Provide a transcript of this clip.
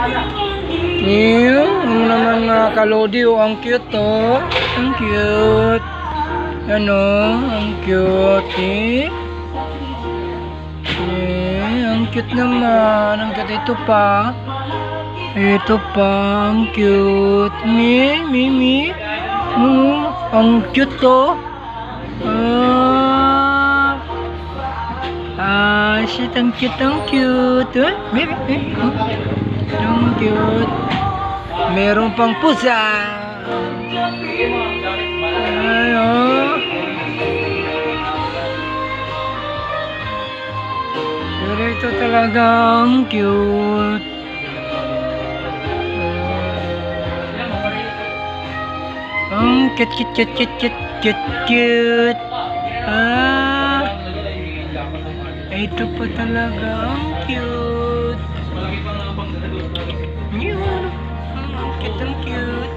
Yung naman mga kalodi, oh, ang cute oh. Ang cute. Ano, ang cute eh. Ang cute naman. Ang cute. Ito pa. Ito pa. Ang cute. Mi. Ang cute to. Shit. Ang cute. Ang cute. Ang cute. Meron pang pusa. Ay, oh. Pero ito talagang cute. Ang cute. Ito pa talaga ang cute. Ang cute.